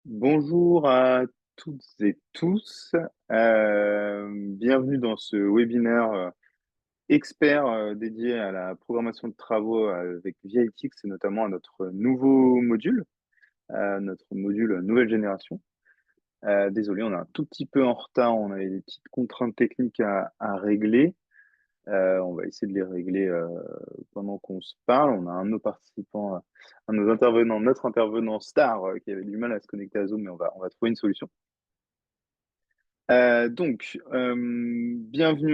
Bonjour à toutes et tous. Bienvenue dans ce webinaire expert dédié à la programmation de travaux avec VITX et notamment à notre nouveau module, notre module nouvelle génération. Désolé, on est un tout petit peu en retard, on avait des petites contraintes techniques à régler. On va essayer de les régler pendant qu'on se parle. On a un de nos participants, un de nos intervenants, notre intervenant star qui avait du mal à se connecter à Zoom, mais on va trouver une solution. Bienvenue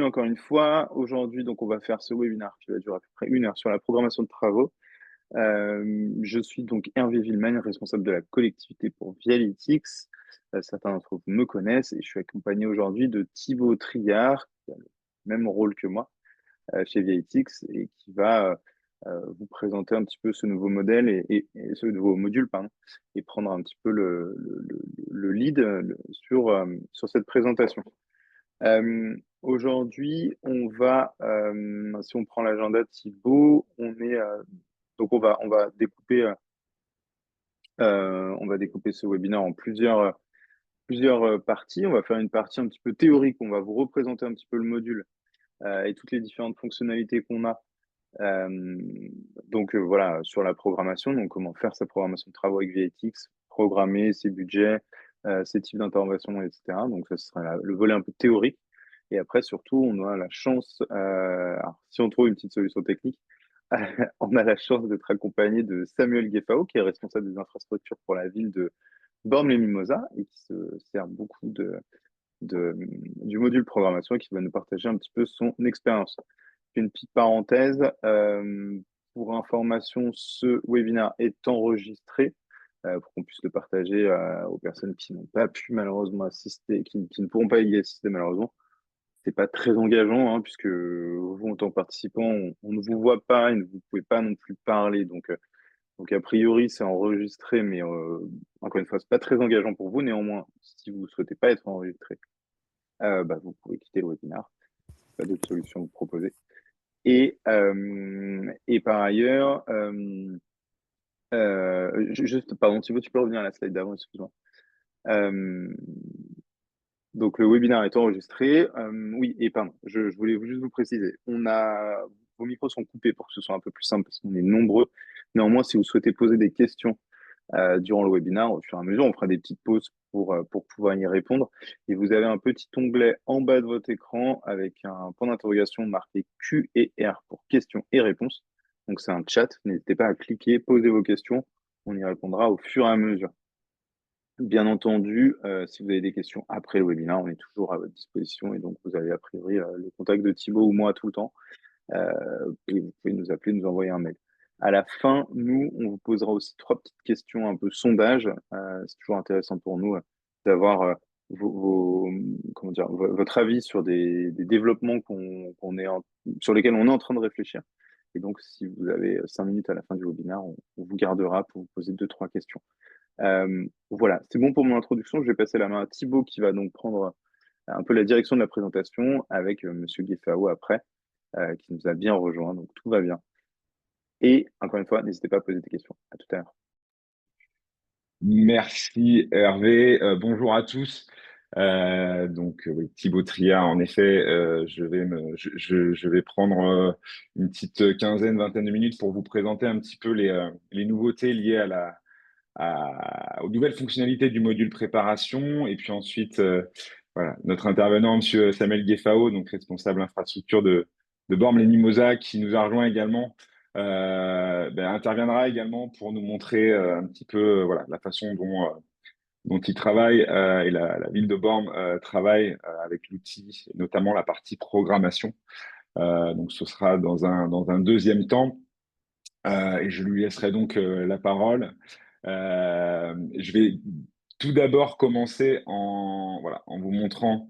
encore une fois. Aujourd'hui, donc, on va faire ce webinaire qui va durer à peu près 1 heure sur la programmation de travaux. Je suis donc Hervé Villemagne, responsable de la collectivité pour Vialytix. Certains d'entre vous me connaissent et je suis accompagné aujourd'hui de Thibaut Triard, qui a le même rôle que moi chez Vialytix et qui va vous présenter un petit peu ce nouveau modèle et ce nouveau module, pardon, et prendre un petit peu le lead sur cette présentation. Aujourd'hui, si on prend l'agenda Thibaut, donc on va découper ce webinaire en plusieurs parties. On va faire une partie un petit peu théorique. On va vous représenter un petit peu le module et toutes les différentes fonctionnalités qu'on a. Euh, voilà, sur la programmation, donc comment faire sa programmation de travaux avec VFX, programmer ses budgets, ses types d'intervention, etc. Donc ça sera le volet un peu théorique. Et après, surtout, on a la chance, alors, si on trouve une petite solution technique, on a la chance d'être accompagné de Samuel Gueffao, qui est responsable des infrastructures pour la ville de Bormes-les-Mimosas et qui se sert beaucoup du module programmation et qui va nous partager un petit peu son expérience. Une petite parenthèse, pour information, ce webinaire est enregistré pour qu'on puisse le partager aux personnes qui n'ont pas pu malheureusement assister, qui ne pourront pas y assister malheureusement. C'est pas très engageant, hein, puisque vous, en tant que participant, on ne vous voit pas et ne vous pouvez pas non plus parler. Donc a priori, c'est enregistré, mais encore une fois, c'est pas très engageant pour vous. Néanmoins, si vous ne souhaitez pas être enregistré, vous pouvez quitter le webinaire. Pas d'autre solution à vous proposer. Et par ailleurs, juste, pardon, Thibaut, tu peux revenir à la slide d'avant, excuse-moi. Euh, donc, le webinaire est enregistré. Oui, et pardon, je voulais juste vous préciser. Vos micros sont coupés pour que ce soit un peu plus simple parce qu'on est nombreux. Néanmoins, si vous souhaitez poser des questions durant le webinaire, au fur et à mesure, on fera des petites pauses pour pouvoir y répondre. Et vous avez un petit onglet en bas de votre écran avec un point d'interrogation marqué Q et R pour questions et réponses. Donc, c'est un chat. N'hésitez pas à cliquer, poser vos questions. On y répondra au fur et à mesure. Bien entendu, si vous avez des questions après le webinaire, on est toujours à votre disposition et donc vous avez a priori le contact de Thibaut ou moi tout le temps. Et vous pouvez nous appeler, nous envoyer un mail. À la fin, nous, on vous posera aussi 3 petites questions un peu sondage. C'est toujours intéressant pour nous d'avoir comment dire, votre avis sur des développements sur lesquels on est en train de réfléchir. Et donc, si vous avez 5 minutes à la fin du webinaire, on vous gardera pour vous poser 2, 3 questions. Voilà, c'est bon pour mon introduction. Je vais passer la main à Thibaut qui va donc prendre un peu la direction de la présentation avec Monsieur Gueffao après, qui nous a bien rejoint. Donc tout va bien. Et encore une fois, n'hésitez pas à poser des questions. À tout à l'heure. Merci Hervé. Bonjour à tous. Oui, Thibaut Triard, en effet, je vais prendre une petite quinzaine, vingtaine de minutes pour vous présenter un petit peu les nouveautés liées aux nouvelles fonctionnalités du module préparation. Et puis ensuite, voilà, notre intervenant, Monsieur Samuel Gueffao, donc responsable infrastructure de Bormes-les-Mimosas, qui nous a rejoint également, interviendra également pour nous montrer un petit peu voilà, la façon dont il travaille et la ville de Bormes travaille avec l'outil, notamment la partie programmation. Donc ce sera dans un deuxième temps. Et je lui laisserai donc la parole. Je vais tout d'abord commencer en vous montrant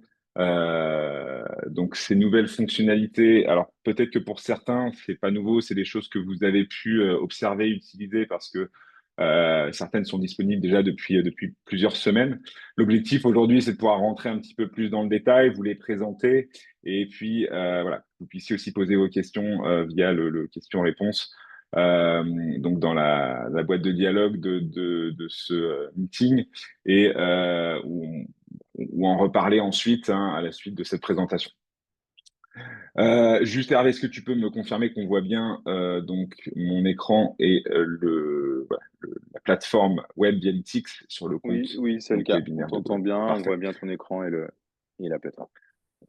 donc ces nouvelles fonctionnalités. Alors peut-être que pour certains, c'est pas nouveau, c'est des choses que vous avez pu observer, utiliser parce que certaines sont disponibles déjà depuis plusieurs semaines. L'objectif aujourd'hui, c'est de pouvoir rentrer un petit peu plus dans le détail, vous les présenter, et puis voilà, vous puissiez aussi poser vos questions via le question-réponse donc dans la boîte de dialogue de ce meeting et où en reparler ensuite hein, à la suite de cette présentation. Juste Hervé, est-ce que tu peux me confirmer qu'on voit bien donc mon écran et voilà, la plateforme web Dialytics sur le compte Oui, oui, c'est le donc cas. On webinaire de t'entend Boulogne. bien, on Parfait. voit bien ton écran et la plateforme.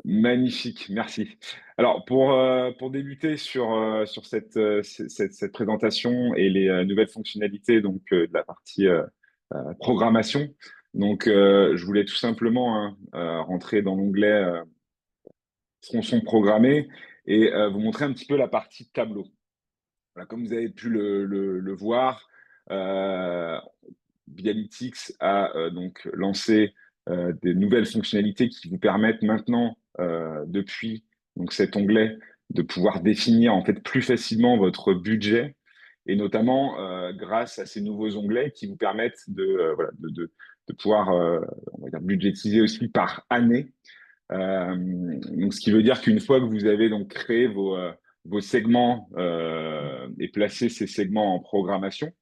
Magnifique, merci. Alors pour débuter sur cette présentation et les nouvelles fonctionnalités donc de la partie programmation, donc je voulais tout simplement hein, rentrer dans l'onglet tronçon programmé et vous montrer un petit peu la partie tableau. Voilà, comme vous avez pu le voir, euh, Bialytics a donc lancé des nouvelles fonctionnalités qui vous permettent maintenant, depuis donc cet onglet, de pouvoir définir en fait plus facilement votre budget et notamment grâce à ces nouveaux onglets qui vous permettent voilà, de pouvoir on va dire budgétiser aussi par année. Donc, ce qui veut dire qu'une fois que vous avez donc créé vos segments et placé ces segments en programmation,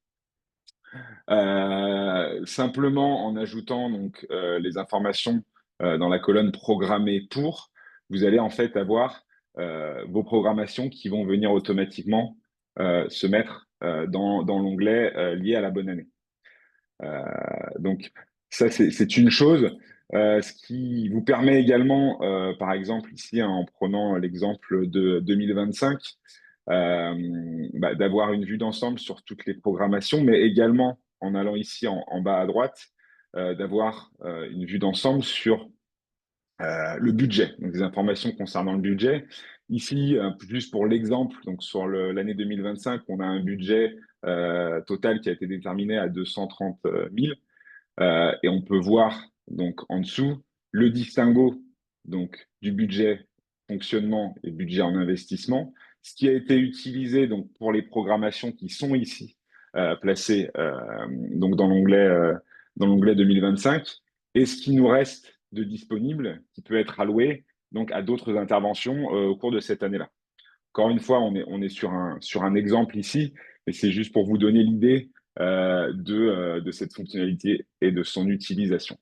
simplement en ajoutant donc les informations dans la colonne programmée pour, vous allez en fait avoir vos programmations qui vont venir automatiquement se mettre dans l'onglet lié à la bonne année. Euh, donc ça c'est une chose. Ce qui vous permet également, par exemple ici hein, en prenant l'exemple de 2025, d'avoir une vue d'ensemble sur toutes les programmations, mais également en allant ici en bas à droite, d'avoir une vue d'ensemble sur le budget, donc des informations concernant le budget. Ici, juste pour l'exemple, donc sur l'année 2025, on a un budget total qui a été déterminé à 230 000 et on peut voir donc en dessous le distinguo donc du budget fonctionnement et budget en investissement, ce qui a été utilisé donc pour les programmations qui sont ici placées donc dans l'onglet 2025 et ce qui nous reste de disponible qui peut être alloué donc à d'autres interventions au cours de cette année-là. Encore une fois, on est sur un exemple ici, et c'est juste pour vous donner l'idée de cette fonctionnalité et de son utilisation.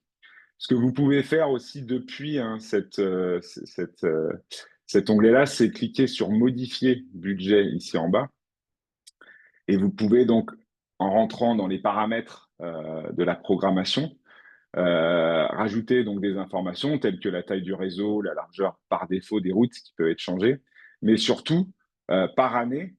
Ce que vous pouvez faire aussi depuis hein, cet onglet-là, c'est cliquer sur Modifier budget ici en bas, et vous pouvez donc, en rentrant dans les paramètres de la programmation, rajouter donc des informations telles que la taille du réseau, la largeur par défaut des routes qui peuvent être changées, mais surtout par année,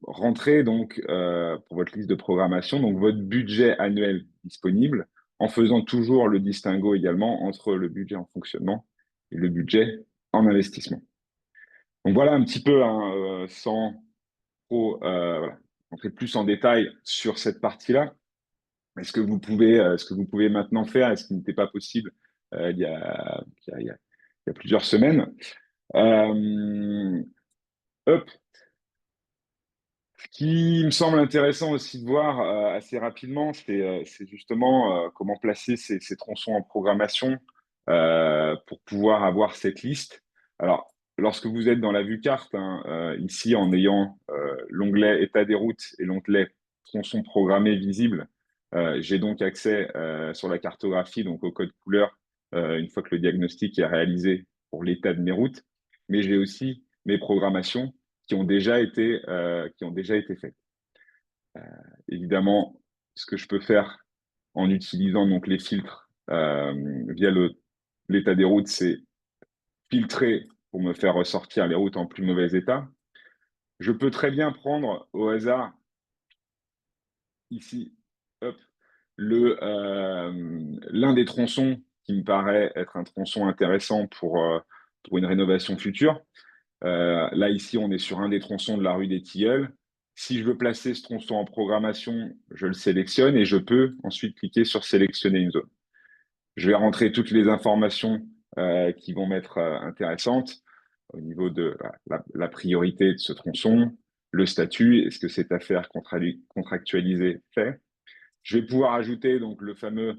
rentrer donc pour votre liste de programmation donc votre budget annuel disponible en faisant toujours le distinguo également entre le budget en fonctionnement et le budget en investissement. Donc voilà un petit peu hein, sans trop voilà, entrer plus en détail sur cette partie-là. Est-ce que vous pouvez maintenant faire, est-ce qu'il n'était pas possible il y a plusieurs semaines. Euh, Hop, ce qui me semble intéressant aussi de voir assez rapidement, c'est justement comment placer ces tronçons en programmation pour pouvoir avoir cette liste. Alors, lorsque vous êtes dans la vue carte, hein, ici en ayant l'onglet État des routes et l'onglet tronçons programmés visibles, j'ai donc accès sur la cartographie, donc au code couleur, une fois que le diagnostic est réalisé pour l'état de mes routes, mais j'ai aussi mes programmations qui ont déjà été faites. Évidemment, ce que je peux faire en utilisant donc les filtres via l'état des routes, c'est filtrer pour me faire ressortir les routes en plus mauvais état. Je peux très bien prendre au hasard ici, hop, l'un des tronçons qui me paraît être un tronçon intéressant pour une rénovation future. Là, ici, on est sur un des tronçons de la rue des Tilleuls. Si je veux placer ce tronçon en programmation, je le sélectionne et je peux ensuite cliquer sur sélectionner une zone. Je vais rentrer toutes les informations qui vont m'être intéressantes au niveau de la priorité de ce tronçon, le statut, est-ce que cette affaire contractualisée fait. Je vais pouvoir ajouter donc le fameux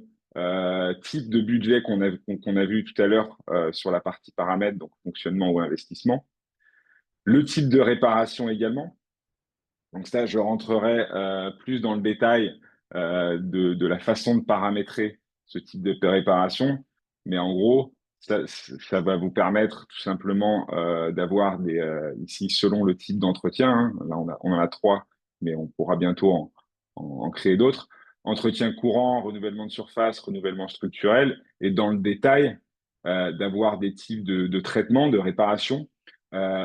type de budget qu'on a vu tout à l'heure sur la partie paramètres, donc fonctionnement ou investissement. Le type de réparation également. Donc ça, je rentrerai plus dans le détail de la façon de paramétrer ce type de réparation. Mais en gros, ça va vous permettre tout simplement d'avoir ici, selon le type d'entretien, hein, là on en a trois, mais on pourra bientôt en créer d'autres. Entretien courant, renouvellement de surface, renouvellement structurel, et dans le détail, d'avoir des types de traitements, de réparation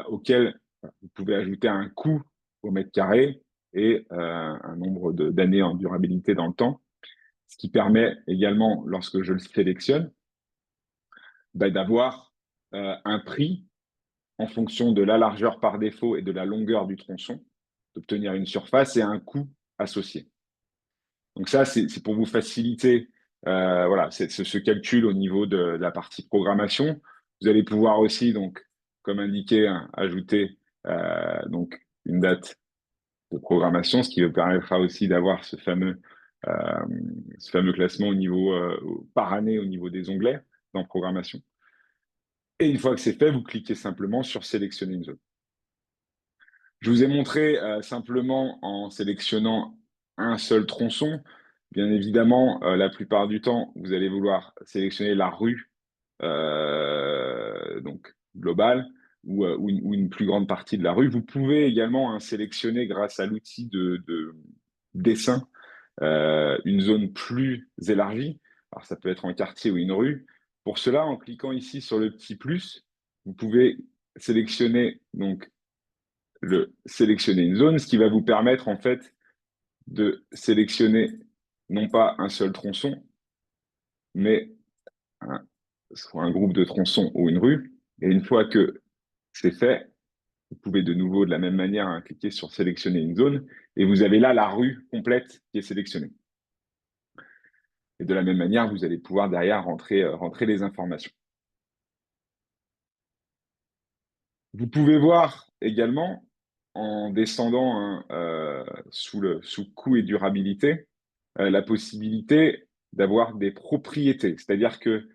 auxquels vous pouvez ajouter un coût au mètre carré et un nombre d'années en durabilité dans le temps, ce qui permet également, lorsque je le sélectionne, d'avoir un prix en fonction de la largeur par défaut et de la longueur du tronçon, d'obtenir une surface et un coût associé. Donc ça, c'est pour vous faciliter voilà, ce calcul au niveau de la partie programmation. Vous allez pouvoir aussi, donc, comme indiqué, hein, ajouter donc une date de programmation, ce qui vous permettra aussi d'avoir euh, ce fameux classement au niveau par année au niveau des onglets dans programmation. Et une fois que c'est fait, vous cliquez simplement sur sélectionner une zone. Je vous ai montré simplement en sélectionnant un seul tronçon. Bien évidemment, la plupart du temps, vous allez vouloir sélectionner la rue donc globale ou une plus grande partie de la rue. Vous pouvez également sélectionner grâce à l'outil de dessin une zone plus élargie. Alors ça peut être un quartier ou une rue. Pour cela, en cliquant ici sur le petit plus, vous pouvez sélectionner donc sélectionner une zone, ce qui va vous permettre en fait de sélectionner non pas un seul tronçon, mais soit un groupe de tronçons ou une rue. Et une fois que c'est fait, vous pouvez de nouveau de la même manière cliquer sur sélectionner une zone et vous avez là la rue complète qui est sélectionnée. Et de la même manière, vous allez pouvoir derrière rentrer les informations. Vous pouvez voir également, en descendant sous coût et durabilité, la possibilité d'avoir des propriétés. C'est-à-dire que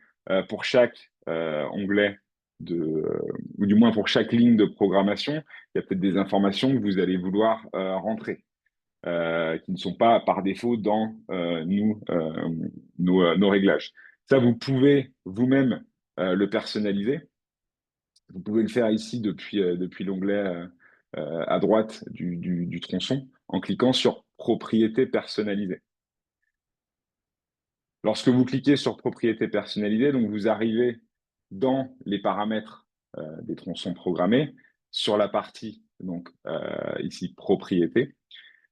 pour chaque onglet ou du moins pour chaque ligne de programmation, il y a peut-être des informations que vous allez vouloir rentrer, qui ne sont pas par défaut dans nos réglages. Ça, vous pouvez vous-même le personnaliser. Vous pouvez le faire ici depuis l'onglet à droite du tronçon en cliquant sur Propriétés personnalisées. Lorsque vous cliquez sur Propriétés personnalisées, donc vous arrivez dans les paramètres des tronçons programmés sur la partie donc ici Propriétés,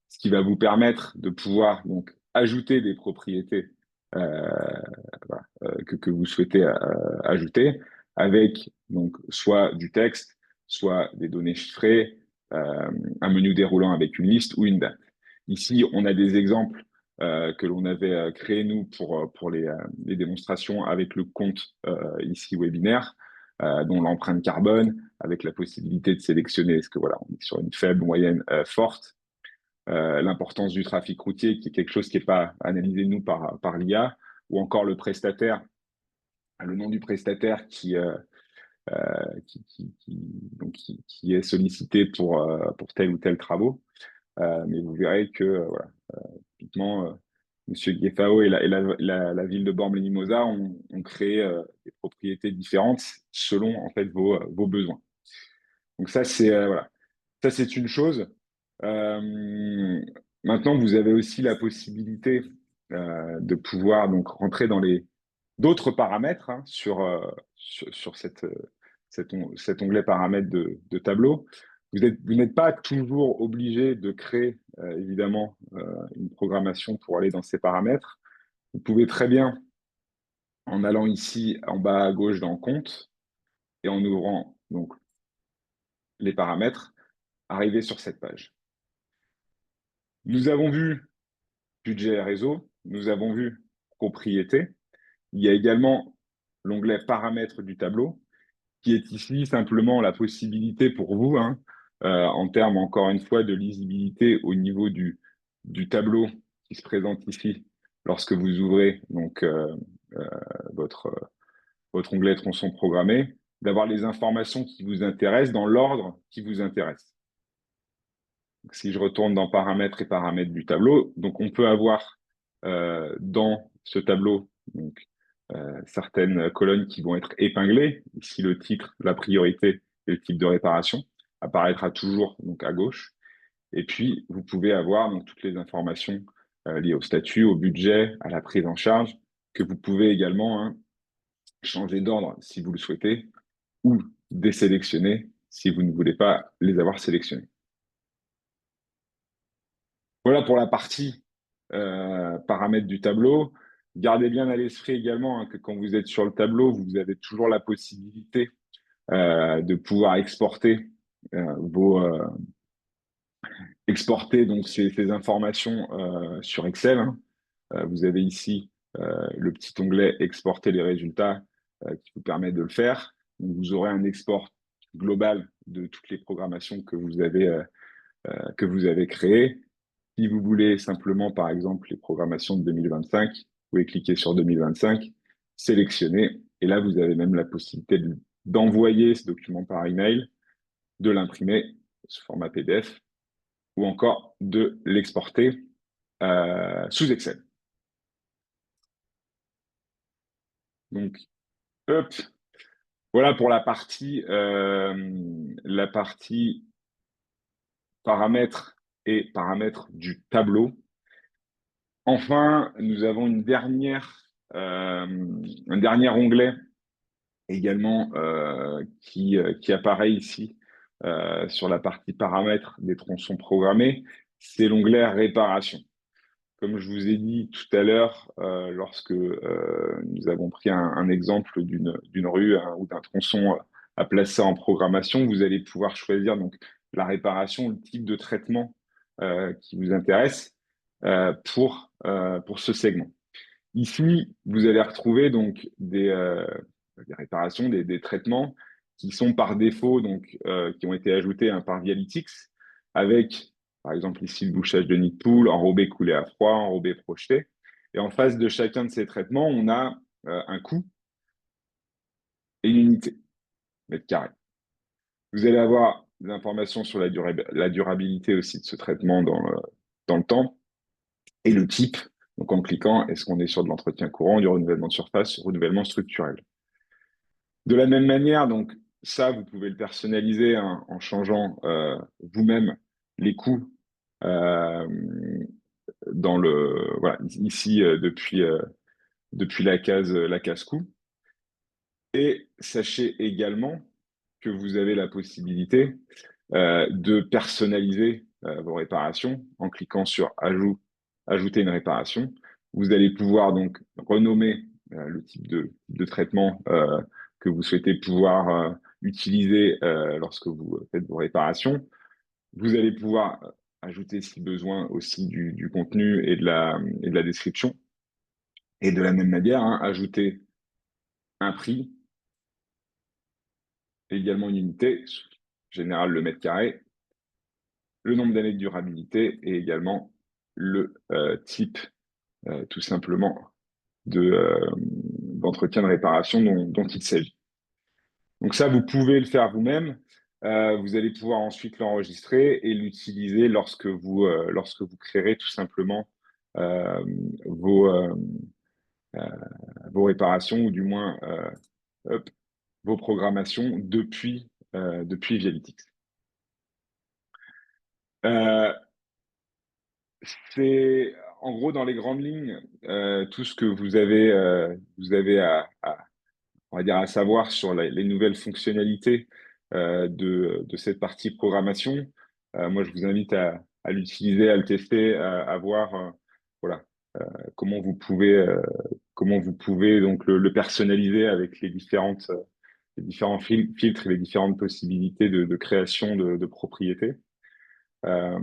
ce qui va vous permettre de pouvoir donc ajouter des propriétés que vous souhaitez ajouter avec donc soit du texte, soit des données chiffrées, un menu déroulant avec une liste ou une date. Ici, on a des exemples que l'on avait créés nous pour les démonstrations avec le compte ici webinaire, dont l'empreinte carbone, avec la possibilité de sélectionner est-ce que voilà, on est sur une faible, moyenne, forte, l'importance du trafic routier, qui est quelque chose qui n'est pas analysé nous par l'IA, ou encore le prestataire, le nom du prestataire qui est sollicité pour tel ou tel travaux. Mais vous verrez que voilà, typiquement, Monsieur Gueffao et la ville de Bormes-les-Mimosas ont créé des propriétés différentes selon en fait vos besoins. Donc ça c'est voilà, ça c'est une chose. Euh, Maintenant, vous avez aussi la possibilité de pouvoir donc rentrer dans les d'autres paramètres hein, sur cet onglet paramètres de tableau. Vous n'êtes pas toujours obligé de créer évidemment une programmation pour aller dans ces paramètres. Vous pouvez très bien, en allant ici en bas à gauche dans Compte et en ouvrant donc les paramètres, arriver sur cette page. Nous avons vu budget et réseau, nous avons vu propriété. Il y a également l'onglet paramètres du tableau, qui est ici simplement la possibilité pour vous, hein, en termes encore une fois de lisibilité au niveau du tableau qui se présente ici lorsque vous ouvrez donc euh, votre, votre onglet tronçon programmé, d'avoir les informations qui vous intéressent dans l'ordre qui vous intéresse. Si je retourne dans paramètres et paramètres du tableau, donc on peut avoir dans ce tableau donc, certaines colonnes qui vont être épinglées. Ici, le titre, la priorité et le type de réparation apparaîtra toujours donc à gauche. Et puis, vous pouvez avoir donc, toutes les informations liées au statut, au budget, à la prise en charge, que vous pouvez également changer d'ordre si vous le souhaitez, ou désélectionner si vous ne voulez pas les avoir sélectionnés. Voilà pour la partie paramètres du tableau. Gardez bien à l'esprit également que quand vous êtes sur le tableau, vous avez toujours la possibilité de pouvoir vos exporter donc ces informations sur Excel. Hein. Vous avez ici le petit onglet exporter les résultats qui vous permet de le faire. Donc, vous aurez un export global de toutes les programmations que vous avez créées. Si vous voulez simplement, par exemple, les programmations de 2025, vous pouvez cliquer sur 2025, sélectionner, et là, vous avez même la possibilité d'envoyer ce document par email, de l'imprimer sous format PDF, ou encore de l'exporter sous Excel. Donc, hop, voilà pour la partie paramètres et paramètres du tableau. Enfin, nous avons un dernier onglet également qui apparaît ici sur la partie paramètres des tronçons programmés. C'est l'onglet réparation. Comme je vous ai dit tout à l'heure, lorsque nous avons pris un exemple d'une rue ou d'un tronçon à placer en programmation, vous allez pouvoir choisir donc la réparation, le type de traitement qui vous intéresse pour ce segment. Ici, vous allez retrouver donc des réparations, des traitements qui sont par défaut donc qui ont été ajoutés par Vialytix avec par exemple ici le bouchage de nid de poule, enrobé coulé à froid, enrobé projeté. Et en face de chacun de ces traitements, on a un coût et une unité, mètre carré. Vous allez avoir des informations sur la durabilité aussi de ce traitement dans le temps et le type. Donc en cliquant, est-ce qu'on est sur de l'entretien courant, du renouvellement de surface, du renouvellement structurel. De la même manière, donc ça, vous pouvez le personnaliser en changeant vous-même les coûts euh, voilà, ici depuis la case coût. Et sachez également que vous avez la possibilité de personnaliser vos réparations en cliquant sur ajouter une réparation. Vous allez pouvoir donc renommer le type de traitement que vous souhaitez pouvoir utiliser lorsque vous faites vos réparations. Vous allez pouvoir ajouter, si besoin, aussi du contenu et de la description. Et de la même manière, ajouter un prix, également une unité, en général le mètre carré, le nombre d'années de durabilité et également le type, tout simplement, d'entretien de réparation dont il s'agit. Donc ça, vous pouvez le faire vous-même. Vous allez pouvoir ensuite l'enregistrer et l'utiliser lorsque vous créerez tout simplement euh, vos, euh, vos réparations ou du moins hop, vos programmations depuis Vialytix. Euh, c'est en gros dans les grandes lignes tout ce que vous avez on va dire à savoir sur les nouvelles fonctionnalités de cette partie programmation. Moi, je vous invite à l'utiliser, à le tester, à voir voilà comment comment vous pouvez donc le personnaliser avec les différents filtres et les différentes possibilités de création de propriétés. Euh,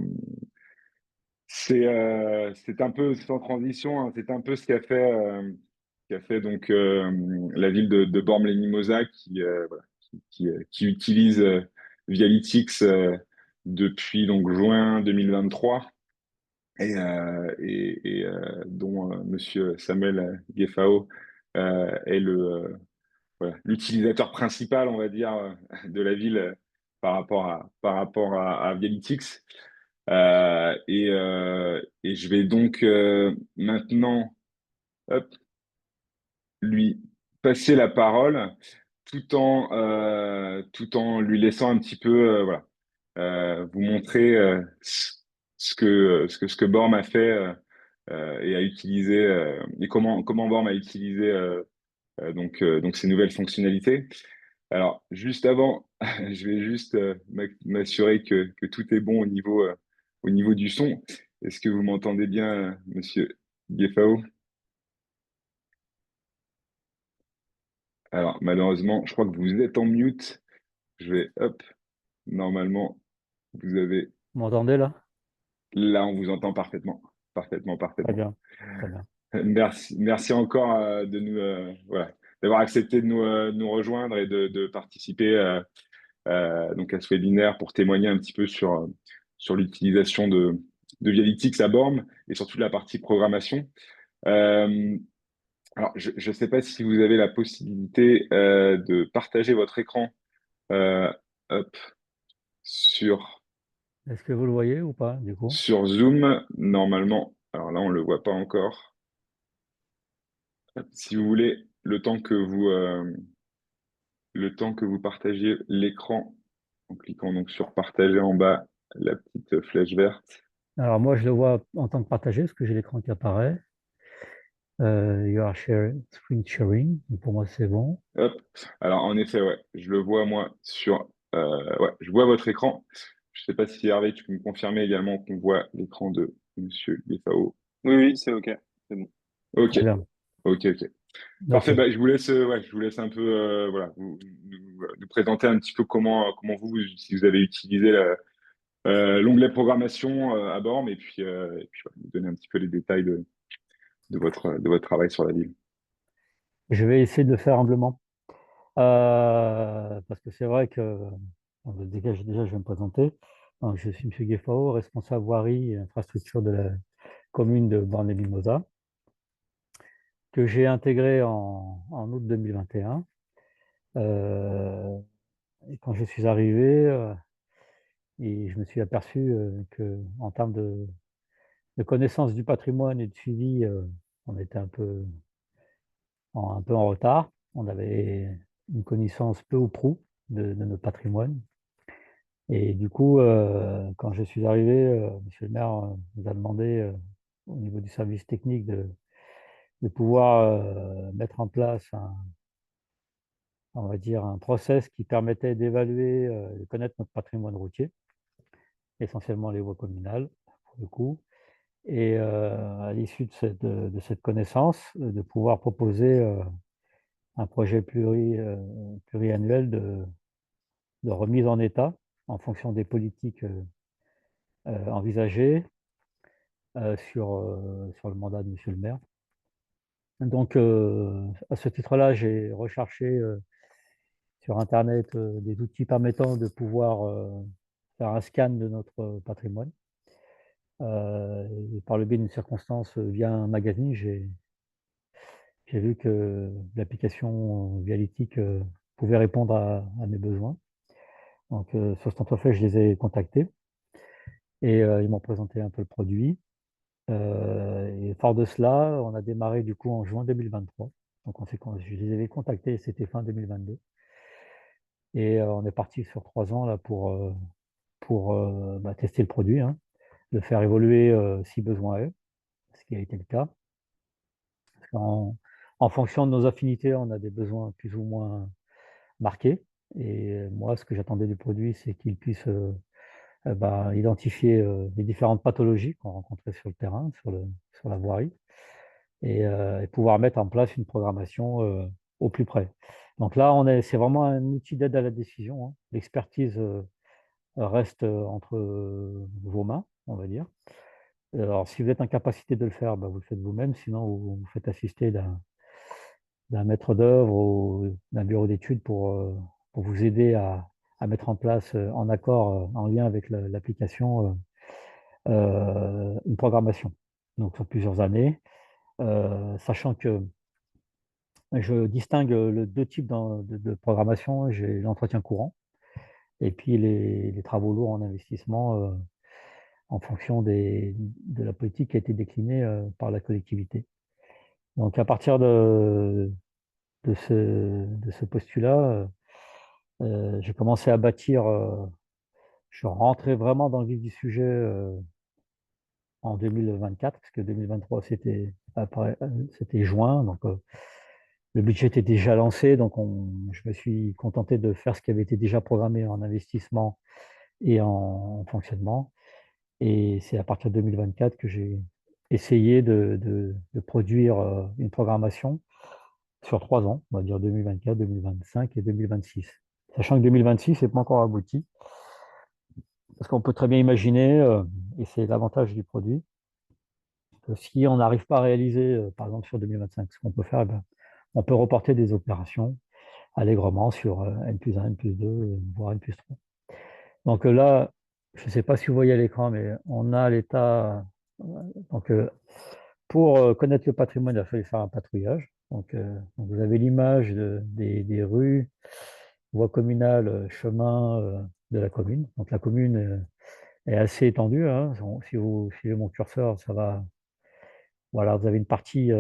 c'est un peu sans transition, hein, c'est un peu ce qu'a fait donc la ville de Bormes-les-Mimosas qui utilise Vialytix depuis donc juin 2023 et dont Monsieur Samuel Gueffao est l'utilisateur principal, on va dire, de la ville par rapport à Vialytix. Et je vais donc maintenant hop, lui passer la parole tout en lui laissant un petit peu voilà, vous montrer ce que Borm a fait et a utilisé et comment Borm a utilisé donc ces nouvelles fonctionnalités. Alors, juste avant, je vais juste m'assurer que tout est bon au niveau du son. Est-ce que vous m'entendez bien, monsieur Gueffao? Alors, malheureusement, je crois que vous êtes en mute. Je vais, hop, normalement, vous avez, Vous m'entendez là? là, on vous entend parfaitement, Très parfaitement. bien, très bien. Merci encore de nous, voilà, d'avoir accepté de nous rejoindre et de participer donc à ce webinaire pour témoigner un petit peu sur l'utilisation de Vialytix à Born et surtout la partie programmation. Euh, alors, je ne sais pas si vous avez la possibilité de partager votre écran euh, hop, sur, Est-ce que vous le voyez ou pas, du coup? sur Zoom. Normalement, alors là, on ne le voit pas encore. Si vous voulez, le temps que vous partagiez l'écran, en cliquant donc sur partager en bas, la petite flèche verte. Alors moi, je le vois en tant que partagé, parce que j'ai l'écran qui apparaît. You are sharing, screen sharing. Donc, pour moi, c'est bon. Hop. Alors, en effet, ouais, je le vois, moi, ouais, je vois votre écran. Je sais pas si Hervé, tu peux me confirmer également qu'on voit l'écran de Monsieur Gueffao. Oui, oui, c'est OK. C'est bon. Ok, Très bien. ok. OK. Parfait, bah, je vous laisse, ouais, je vous laisse un peu, voilà, nous présenter un petit peu comment si vous avez utilisé l'onglet programmation à Borm et puis voilà, nous donner un petit peu les détails de votre travail sur la ville. Je vais essayer de le faire humblement. Parce que c'est vrai que, déjà, je vais me présenter. Donc, je suis M. Gueffao, responsable voirie et infrastructure de la commune de Borne-les-Mimosas, que j'ai intégré en août 2021. Et quand je suis arrivé, et je me suis aperçu que, en termes de connaissance du patrimoine et de suivi, on était un peu en retard. On avait une connaissance peu ou prou de notre patrimoine. Et du coup, quand je suis arrivé, monsieur le maire nous a demandé, au niveau du service technique, de pouvoir mettre en place on va dire, un process qui permettait d'évaluer, de connaître notre patrimoine routier, essentiellement les voies communales, pour le coup. Et à l'issue de cette connaissance, de pouvoir proposer un projet pluriannuel de remise en état en fonction des politiques envisagées sur le mandat de monsieur le maire. Donc, à ce titre-là, j'ai recherché sur Internet des outils permettant de pouvoir faire un scan de notre patrimoine. Et par le biais d'une circonstance via un magazine, j'ai vu que l'application Vialytic pouvait répondre à mes besoins. Donc, sur cet entrefait, je les ai contactés et ils m'ont présenté un peu le produit. Et fort de cela, on a démarré du coup en juin 2023. Donc, je les avais contactés, c'était fin 2022. Et on est parti sur 3 ans là pour tester le produit, hein, le faire évoluer si besoin est, ce qui a été le cas. En fonction de nos affinités, on a des besoins plus ou moins marqués. Et moi, ce que j'attendais du produit, c'est qu'il puisse identifier les différentes pathologies qu'on rencontrait sur le terrain, sur la voirie, et pouvoir mettre en place une programmation au plus près. Donc là, c'est vraiment un outil d'aide à la décision, hein. L'expertise reste entre vos mains, on va dire. Alors, si vous êtes en capacité de le faire, vous le faites vous-même. Sinon, vous faites assister d'un maître d'œuvre ou d'un bureau d'études pour vous aider à mettre en place, en accord, en lien avec l'application, une programmation. Donc, sur plusieurs années, sachant que je distingue deux types de programmation. J'ai l'entretien courant et puis les travaux lourds en investissement en fonction de la politique qui a été déclinée par la collectivité. Donc à partir de ce postulat, j'ai commencé à bâtir, je suis rentré vraiment dans le vif du sujet en 2024, parce que 2023, c'était juin, donc le budget était déjà lancé, donc je me suis contenté de faire ce qui avait été déjà programmé en investissement et en fonctionnement. Et c'est à partir de 2024 que j'ai essayé de produire une programmation sur 3 ans, on va dire 2024, 2025 et 2026. Sachant que 2026 n'est pas encore abouti, parce qu'on peut très bien imaginer, et c'est l'avantage du produit, que si on n'arrive pas à réaliser, par exemple sur 2025, ce qu'on peut faire, eh ben, on peut reporter des opérations allègrement sur N+1, N+2, voire N+3. Donc là, je ne sais pas si vous voyez à l'écran, mais on a l'état. Donc, pour connaître le patrimoine, il a fallu faire un patrouillage. Donc vous avez l'image des rues, voies communales, chemins de la commune. Donc la commune est assez étendue, hein. Si vous suivez mon curseur, ça va. Voilà, vous avez une partie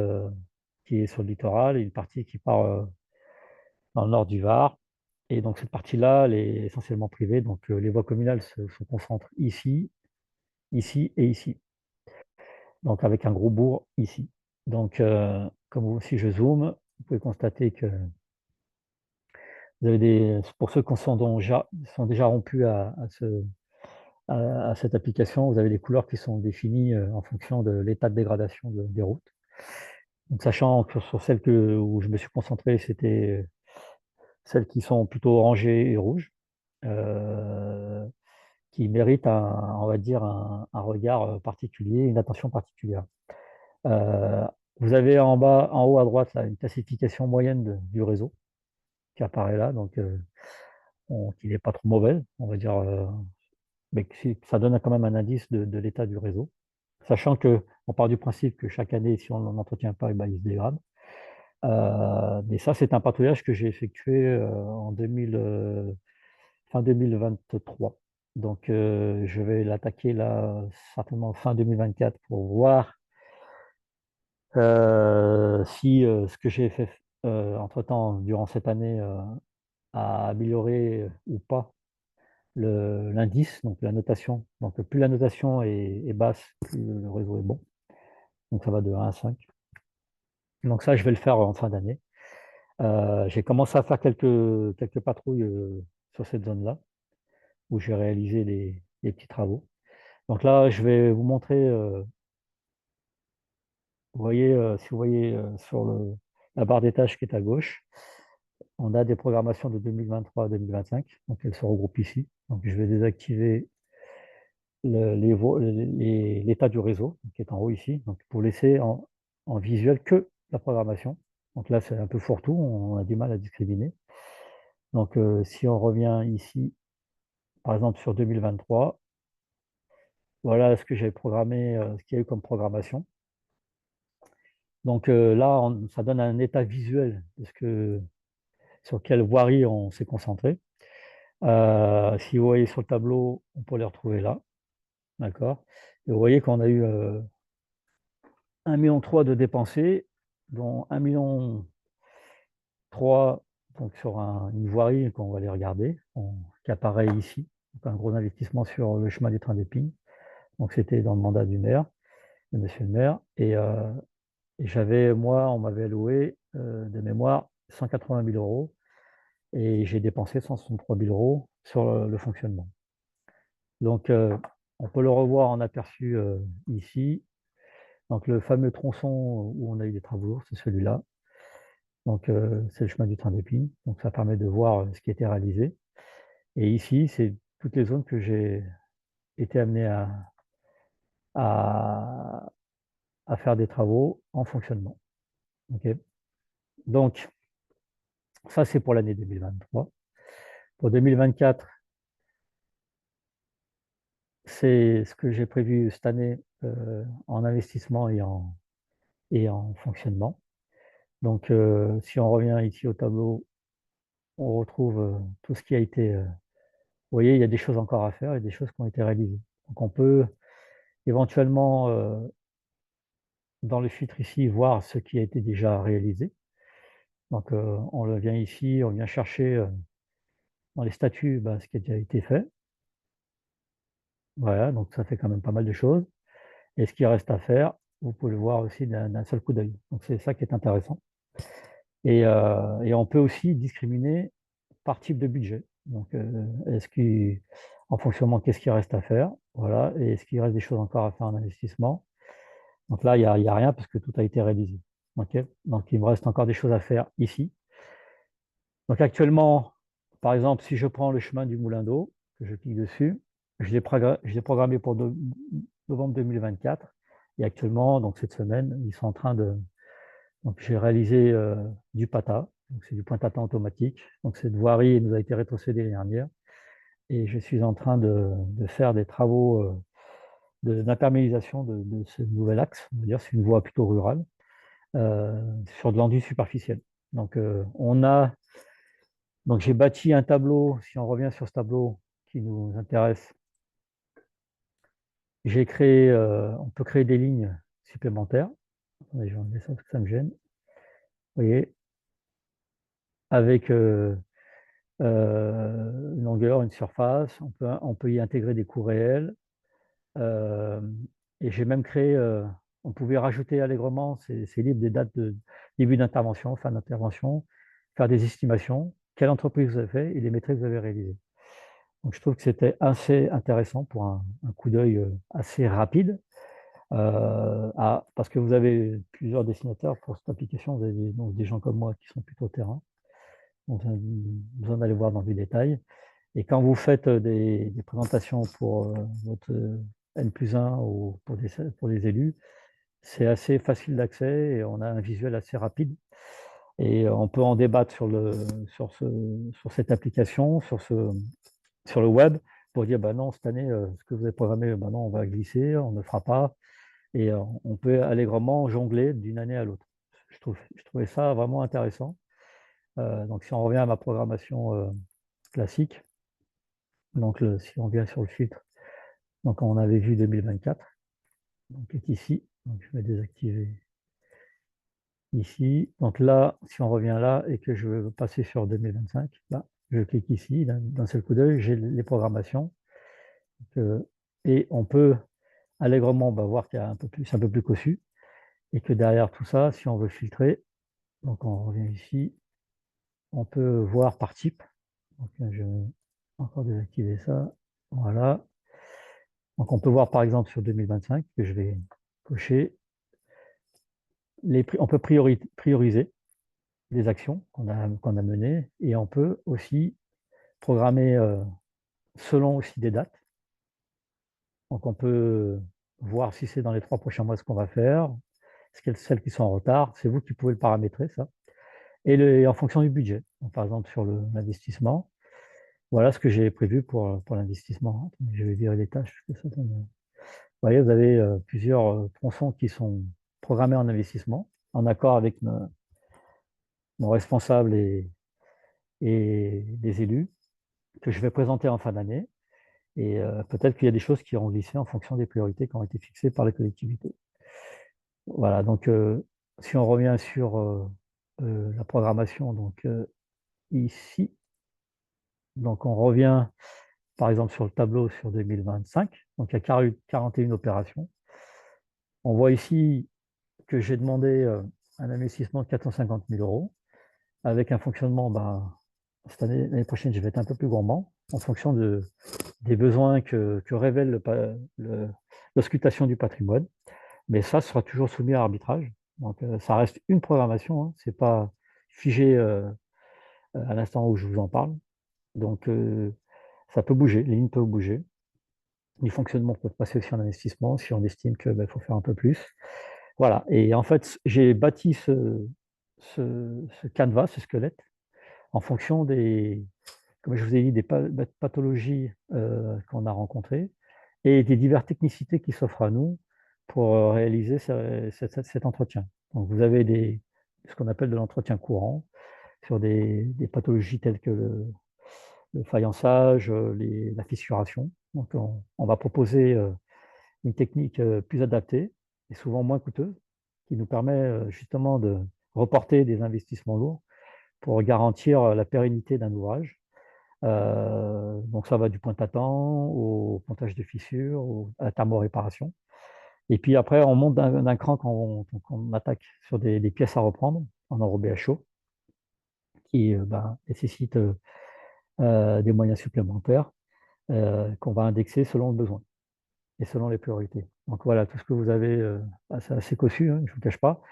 qui est sur le littoral et une partie qui part dans le nord du Var. Et donc cette partie-là, elle est essentiellement privée. Donc les voies communales se concentrent ici, ici et ici. Donc avec un gros bourg ici. Donc si je zoome, vous pouvez constater que vous avez pour ceux qui sont déjà rompus à cette application, vous avez des couleurs qui sont définies en fonction de l'état de dégradation des routes. Donc sachant que sur celles où je me suis concentré, c'était celles qui sont plutôt orangées et rouges, euh, qui méritent on va dire, un regard particulier, une attention particulière. Euh, Vous avez en bas, en haut à droite, là, une classification moyenne du réseau qui apparaît là, donc qui n'est pas trop mauvaise, on va dire, mais ça donne quand même un indice de l'état du réseau. Sachant qu'on part du principe que chaque année, si on n'en entretient pas, eh ben, il se dégrade. Mais ça, c'est un patrouillage que j'ai effectué fin 2023. Donc, je vais l'attaquer là, certainement fin 2024 pour voir si ce que j'ai fait entre-temps, durant cette année, a amélioré ou pas l'indice, donc la notation. Donc, plus la notation est basse, plus le réseau est bon. Donc, ça va de 1 à 5. Donc, ça, je vais le faire en fin d'année. J'ai commencé à faire quelques patrouilles sur cette zone-là, où j'ai réalisé les petits travaux. Donc là, je vais vous montrer, vous voyez, si vous voyez sur la barre des tâches qui est à gauche, on a des programmations de 2023 à 2025, donc elles se regroupent ici. Donc je vais désactiver l'état du réseau, qui est en haut ici, donc pour laisser en visuel que la programmation. Donc là, c'est un peu fourre-tout, on a du mal à discriminer. Donc si on revient ici, par exemple sur 2023, voilà ce que j'ai programmé, ce qu'il y a eu comme programmation. Donc là, ça donne un état visuel de sur quelle voirie on s'est concentré. Si vous voyez sur le tableau, on peut les retrouver là. D'accord. Et vous voyez qu'on a eu 1,3 million de dépensés, dont 1,3 million donc sur une voirie qu'on va aller regarder, qui apparaît ici. Donc un gros investissement sur le chemin du train d'Épines. Donc c'était dans le mandat du maire, de monsieur le maire. Et moi, on m'avait alloué de mémoire 180 000 euros et j'ai dépensé 163 000 euros sur le fonctionnement. Donc, on peut le revoir en aperçu ici. Donc, le fameux tronçon où on a eu des travaux, c'est celui-là. Donc, c'est le chemin du train d'Épines. Donc, ça permet de voir ce qui a été réalisé. Et ici, c'est toutes les zones que j'ai été amené à, à faire des travaux en fonctionnement. Ok. Donc, ça, c'est pour l'année 2023. Pour 2024, c'est ce que j'ai prévu cette année en investissement et en fonctionnement. Donc, si on revient ici au tableau, on retrouve tout ce qui a été. Vous voyez, il y a des choses encore à faire et des choses qui ont été réalisées. Donc, on peut éventuellement, dans le filtre ici, voir ce qui a été déjà réalisé. Donc, on le vient ici, on vient chercher dans les statuts ce qui a déjà été fait. Voilà, donc ça fait quand même pas mal de choses. Et ce qui reste à faire, vous pouvez le voir aussi d'un seul coup d'œil. Donc, c'est ça qui est intéressant. Et on peut aussi discriminer par type de budget. Donc, en fonctionnement, qu'est-ce qui reste à faire? Voilà. Et est-ce qu'il reste des choses encore à faire en investissement? Donc là, il y a rien parce que tout a été réalisé. Ok. Donc, il me reste encore des choses à faire ici. Donc, actuellement, par exemple, si je prends le chemin du Moulin d'eau, que je clique dessus, je l'ai programmé pour novembre 2024. Et actuellement, donc cette semaine, ils sont en train de. Donc, j'ai réalisé du PATA. Donc, c'est du pointe-à-temps automatique. Donc, cette voirie nous a été rétrocédée l'année dernière. Et je suis en train de faire des travaux d'imperméabilisation de ce nouvel axe. On va dire c'est une voie plutôt rurale sur de l'enduit superficiel. Donc, donc j'ai bâti un tableau. Si on revient sur ce tableau qui nous intéresse, on peut créer des lignes supplémentaires. Attendez, je vais enlever ça parce que ça me gêne. Vous voyez, avec une longueur, une surface. On peut y intégrer des coûts réels. Euh, et j'ai même créé, on pouvait rajouter allègrement, c'est libre, des dates de début d'intervention, fin d'intervention, faire des estimations, quelle entreprise vous avez fait et les métriques que vous avez réalisées. Donc je trouve que c'était assez intéressant pour un coup d'œil assez rapide. Parce que vous avez plusieurs dessinateurs pour cette application, vous avez donc des gens comme moi qui sont plutôt terrain. Donc, vous avez besoin d'aller voir dans les détails. Et quand vous faites des présentations pour votre N+1 ou pour des élus, c'est assez facile d'accès et on a un visuel assez rapide. Et on peut en débattre sur cette application, sur le web, pour dire, bah non, cette année, ce que vous avez programmé, bah non, on va glisser, on ne fera pas. Et on peut allègrement jongler d'une année à l'autre. Je trouvais ça vraiment intéressant. Donc, si on revient à ma programmation classique, donc si on vient sur le filtre, donc on avait vu 2024, donc est ici. Donc, je vais désactiver ici. Donc là, si on revient là et que je veux passer sur 2025, là, je clique ici, d'un seul coup d'œil, j'ai les programmations. Et on peut allègrement voir qu'il y a un peu plus cossu. Et que derrière tout ça, si on veut filtrer, donc on revient ici, on peut voir par type. Donc je vais encore désactiver ça. Voilà. Donc on peut voir par exemple sur 2025, que je vais cocher, on peut prioriser des actions qu'on a menées et on peut aussi programmer selon aussi des dates. Donc on peut voir si c'est dans les 3 prochains mois ce qu'on va faire, celles qui sont en retard, c'est vous qui pouvez le paramétrer ça. Et en fonction du budget. Donc, par exemple sur l'investissement, voilà ce que j'ai prévu pour l'investissement. Je vais virer les tâches. Vous voyez, vous avez plusieurs tronçons qui sont programmés en investissement, en accord avec nos responsables et les élus, que je vais présenter en fin d'année. Et peut-être qu'il y a des choses qui auront glissé en fonction des priorités qui ont été fixées par les collectivités. Voilà, donc si on revient sur la programmation, donc ici, donc on revient par exemple sur le tableau sur 2025, donc il y a 41 opérations. On voit ici que j'ai demandé un investissement de 450 000 euros avec un fonctionnement, cette année, l'année prochaine, je vais être un peu plus gourmand en fonction des besoins que révèle l'auscultation du patrimoine. Mais ça sera toujours soumis à arbitrage. Donc, ça reste une programmation, hein, ce n'est pas figé à l'instant où je vous en parle. Donc, ça peut bouger, les lignes peuvent bouger. Les fonctionnements peuvent passer aussi en investissement si on estime qu'il faut faire un peu plus. Voilà. Et en fait, j'ai bâti ce canevas, ce squelette, en fonction comme je vous ai dit, des pathologies qu'on a rencontrées et des diverses technicités qui s'offrent à nous pour réaliser cet entretien. Donc, vous avez ce qu'on appelle de l'entretien courant sur des pathologies telles que le faïençage, la fissuration. Donc, on va proposer une technique plus adaptée et souvent moins coûteuse, qui nous permet justement de reporter des investissements lourds pour garantir la pérennité d'un ouvrage. Donc ça va du pointe-à-temps au pontage de fissures, à la thermoréparation. Et puis après, on monte d'un cran quand on attaque sur des pièces à reprendre en enrobé à chaud, qui nécessitent des moyens supplémentaires qu'on va indexer selon le besoin et selon les priorités. Donc voilà, tout ce que vous avez, c'est assez cossu, hein, je ne vous cache pas.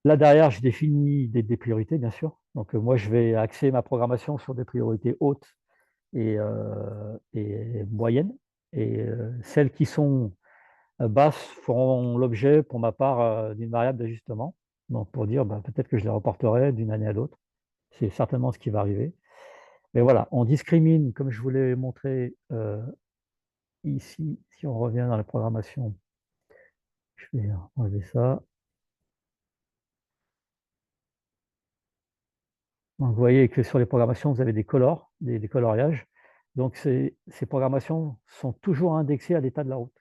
Là derrière, je définis des priorités, bien sûr. Donc moi, je vais axer ma programmation sur des priorités hautes et moyennes. Et celles qui sont basses feront l'objet, pour ma part, d'une variable d'ajustement. Donc pour dire, peut-être que je les reporterai d'une année à l'autre. C'est certainement ce qui va arriver. Mais voilà, on discrimine, comme je vous l'ai montré ici, si on revient dans la programmation, je vais enlever ça. Donc, vous voyez que sur les programmations, vous avez des colors, des coloriages. Donc, ces programmations sont toujours indexées à l'état de la route.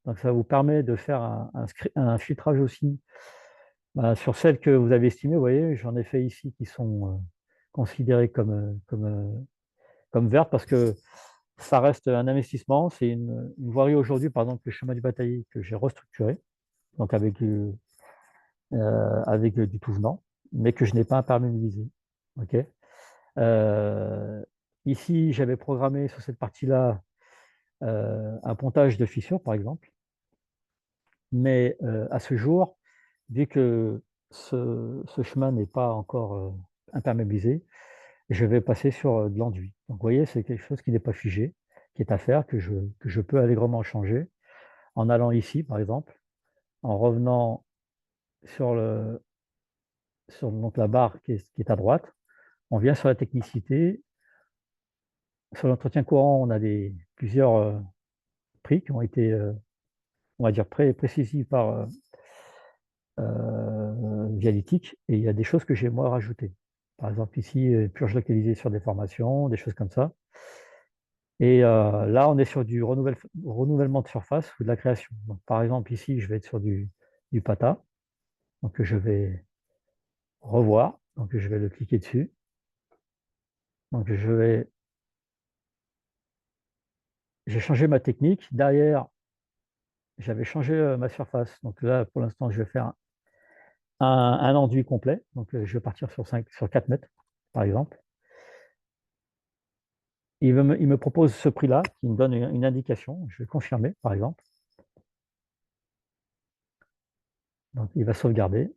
Donc, ça vous permet de faire un filtrage aussi sur celles que vous avez estimées. Vous voyez, j'en ai fait ici qui sont considérées comme vertes parce que ça reste un investissement. C'est une voirie aujourd'hui, par exemple, le chemin du Bataillé que j'ai restructuré, donc avec du tout venant, mais que je n'ai pas imperméabilisé. OK. Ici, j'avais programmé sur cette partie-là un pontage de fissures, par exemple. Mais à ce jour, vu que ce chemin n'est pas encore imperméabilisé, je vais passer sur de l'enduit. Donc, vous voyez, c'est quelque chose qui n'est pas figé, qui est à faire, que je peux allègrement changer en allant ici, par exemple, en revenant sur, donc, la barre qui est à droite. On vient sur la technicité. Sur l'entretien courant, on a plusieurs prix qui ont été, on va dire, précisés par Vialytic, et il y a des choses que j'ai moi rajoutées. Par exemple, ici, purge localisée sur des formations, des choses comme ça. Et là, on est sur du renouvellement de surface ou de la création. Donc, par exemple, ici, je vais être sur du PATA. Donc, je vais revoir. Donc, je vais le cliquer dessus. Donc, j'ai changé ma technique. Derrière, j'avais changé ma surface. Donc là, pour l'instant, je vais faire un enduit complet. Donc, je vais partir sur 4 mètres, par exemple. Il me propose ce prix-là, qui me donne une indication. Je vais confirmer, par exemple. Donc, il va sauvegarder.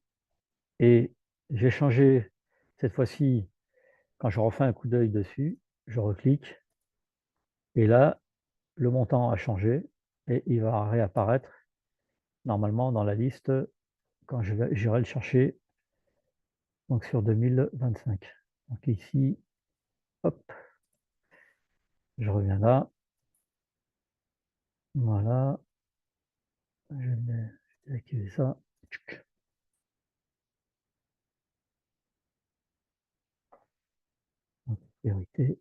Et j'ai changé, cette fois-ci, quand je refais un coup d'œil dessus, je reclique. Et là, le montant a changé. Et il va réapparaître, normalement, dans la liste, quand j'irai le chercher, donc sur 2025. Donc ici, hop, je reviens là. Voilà. Je vais désactiver ça. Donc, priorité.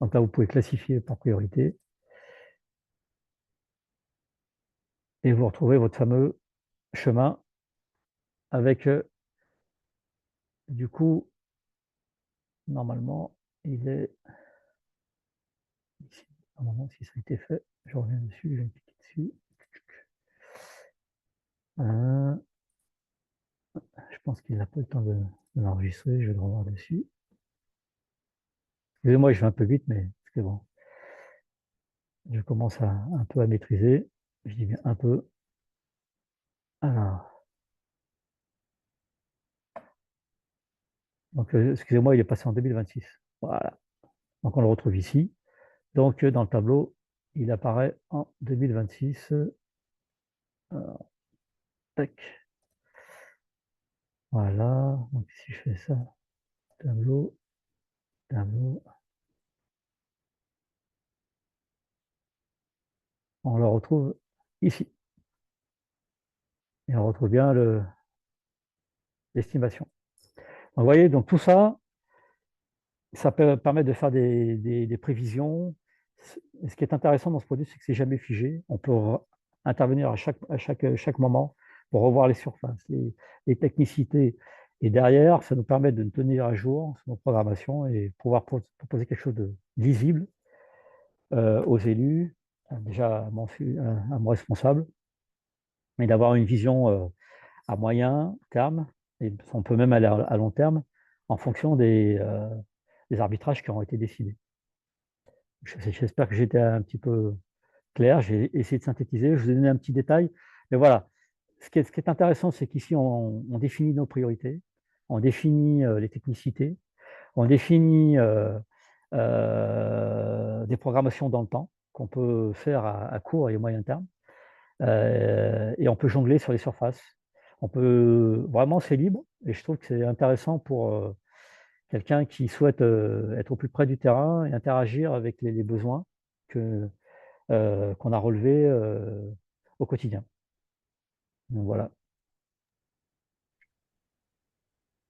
Donc là, vous pouvez classifier par priorité. Et vous retrouvez votre fameux chemin avec, du coup, normalement, il est ici. Normalement, si ça a été fait, je reviens dessus, je vais cliquer dessus. Je pense qu'il n'a pas le temps de l'enregistrer, je vais le revoir dessus. Excusez-moi, je vais un peu vite, mais c'est bon. Je commence un peu à maîtriser. Je dis bien un peu. Alors. Donc, excusez-moi, il est passé en 2026. Voilà. Donc, on le retrouve ici. Donc, dans le tableau, il apparaît en 2026. Alors, tac. Voilà. Donc, si je fais ça, tableau, tableau, on le retrouve ici. Et on retrouve bien l'estimation. Vous voyez, donc tout ça, ça peut permettre de faire des prévisions. Et ce qui est intéressant dans ce produit, c'est que c'est jamais figé. On peut intervenir chaque moment pour revoir les surfaces, les technicités. Et derrière, ça nous permet de nous tenir à jour sur nos programmations et pouvoir proposer quelque chose de lisible aux élus, déjà à mon responsable, mais d'avoir une vision à moyen terme, et on peut même aller à long terme, en fonction des arbitrages qui ont été décidés. J'espère que j'étais un petit peu clair, j'ai essayé de synthétiser, je vous ai donné un petit détail, mais voilà. Ce qui est intéressant, c'est qu'ici, on définit nos priorités, on définit les technicités, on définit des programmations dans le temps qu'on peut faire à court et moyen terme, et on peut jongler sur les surfaces. On peut vraiment, c'est libre, et je trouve que c'est intéressant pour quelqu'un qui souhaite être au plus près du terrain et interagir avec les besoins qu'on a relevés au quotidien. Donc voilà.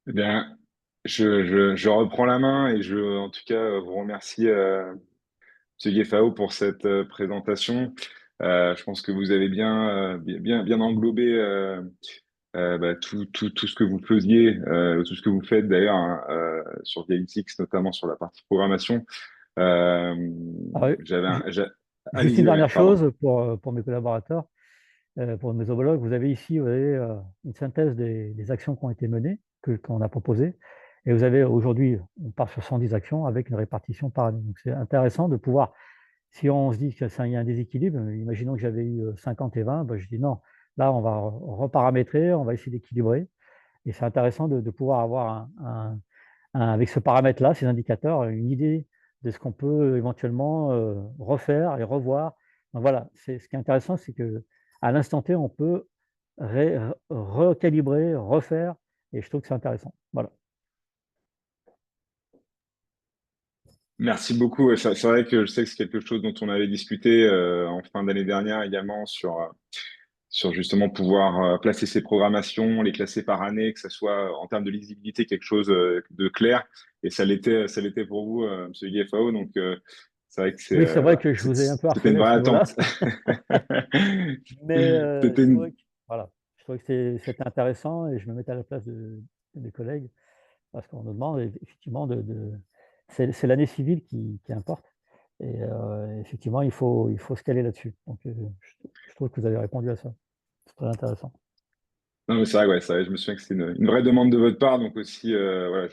Eh bien, je reprends la main et en tout cas, vous remercie, M. Gueffao, pour cette présentation. Je pense que vous avez bien englobé tout ce que vous faisiez, tout ce que vous faites d'ailleurs, hein, sur Dialytics, notamment sur la partie programmation. Euh, Alors, j'avais un- j'a- juste une Allez-y, ouais, dernière pardon. chose pour mes collaborateurs, pour mes homologues. Vous avez ici, vous avez, une synthèse des actions qui ont été menées, qu'on a proposées. Et vous avez aujourd'hui, on part sur 110 actions avec une répartition par année. Donc c'est intéressant de pouvoir, si on se dit qu'il y a un déséquilibre, imaginons que j'avais eu 50 et 20, ben je dis non, là on va reparamétrer, on va essayer d'équilibrer. Et c'est intéressant de pouvoir avoir avec ce paramètre-là, ces indicateurs, une idée de ce qu'on peut éventuellement refaire et revoir. Donc voilà, ce qui est intéressant, c'est que à l'instant T, on peut recalibrer, refaire, et je trouve que c'est intéressant. Voilà. Merci beaucoup. Ouais, c'est vrai que je sais que c'est quelque chose dont on avait discuté en fin d'année dernière également sur justement pouvoir placer ces programmations, les classer par année, que ça soit en termes de lisibilité quelque chose de clair. Et ça l'était pour vous, Monsieur GFAO. Donc c'est vrai que Oui, c'est vrai voilà, que je vous ai un peu c'était une harcelé à vraie ce niveau-là, attente. mais C'était une... voilà, je trouvais que c'était intéressant et je me mettais à la place de mes collègues parce qu'on nous demande effectivement c'est l'année civile qui importe. Et effectivement, il faut se caler là-dessus. Donc, je trouve que vous avez répondu à ça. C'est très intéressant. Non, mais c'est vrai, ouais, c'est vrai, je me souviens que c'était une vraie demande de votre part. Donc aussi, voilà,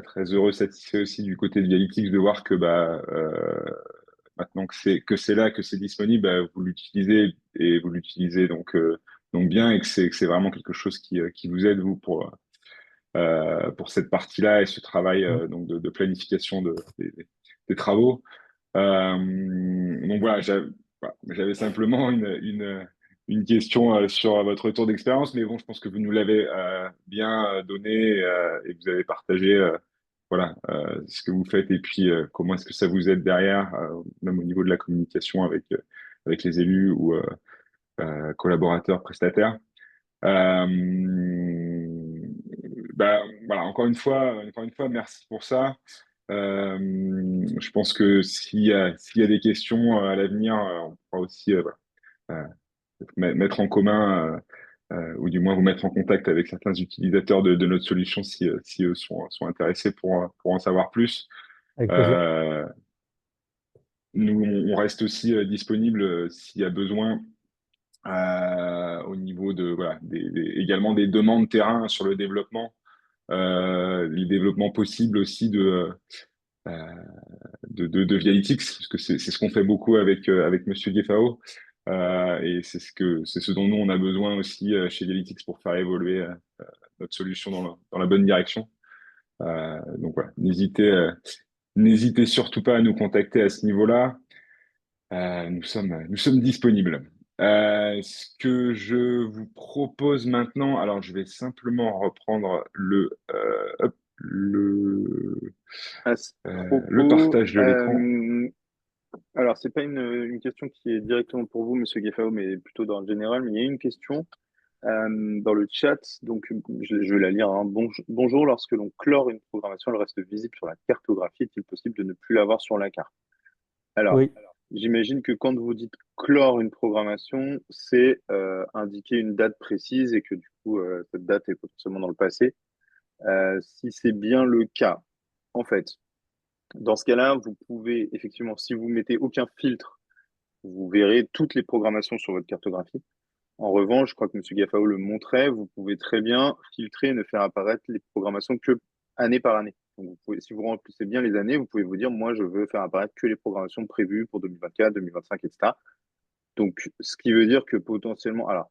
très heureux, satisfait aussi du côté de Dialytics de voir que maintenant que c'est là, que c'est disponible, vous l'utilisez et vous l'utilisez donc bien et que c'est vraiment quelque chose qui vous aide vous pour cette partie-là et ce travail Mm. donc de planification des travaux. Donc voilà, j'avais simplement une question sur votre retour d'expérience, mais bon, je pense que vous nous l'avez bien donné et vous avez partagé voilà ce que vous faites et puis comment est-ce que ça vous aide derrière, même au niveau de la communication avec les élus ou collaborateurs, prestataires. Euh, voilà, encore une fois, merci pour ça. Je pense que s'il y a des questions à l'avenir, on pourra aussi voilà, mettre en commun ou du moins vous mettre en contact avec certains utilisateurs de notre solution si eux sont intéressés pour en savoir plus. Avec plaisir. Euh, Nous, on reste aussi disponible s'il y a besoin au niveau de voilà, également des demandes terrain sur le développement, les développements possibles aussi euh, de Vialytics, parce que c'est ce qu'on fait beaucoup avec Monsieur Gueffao. Et c'est ce dont nous on a besoin aussi chez Vialytics pour faire évoluer notre solution dans la bonne direction. Donc voilà, n'hésitez surtout pas à nous contacter à ce niveau-là. Nous sommes disponibles. Ce que je vous propose maintenant, alors je vais simplement reprendre À ce le propos, partage de l'écran. alors c'est pas une question qui est directement pour vous, Monsieur Gueffao, mais plutôt dans le général, mais il y a une question dans le chat, donc je vais la lire, hein. Bonjour, lorsque l'on clore une programmation, elle reste visible sur la cartographie. Est-il possible de ne plus la voir sur la carte? Alors, Oui, j'imagine que quand vous dites clore une programmation, c'est indiquer une date précise et que du coup, cette date est potentiellement dans le passé. Si c'est bien le cas, en fait, dans ce cas-là, vous pouvez effectivement, si vous mettez aucun filtre, vous verrez toutes les programmations sur votre cartographie. En revanche, je crois que M. Gaffao le montrait, vous pouvez très bien filtrer et ne faire apparaître les programmations que année par année. Donc vous pouvez, si vous remplissez bien les années, vous pouvez vous dire, moi, je veux faire apparaître que les programmations prévues pour 2024, 2025, etc. Donc, ce qui veut dire que potentiellement, alors,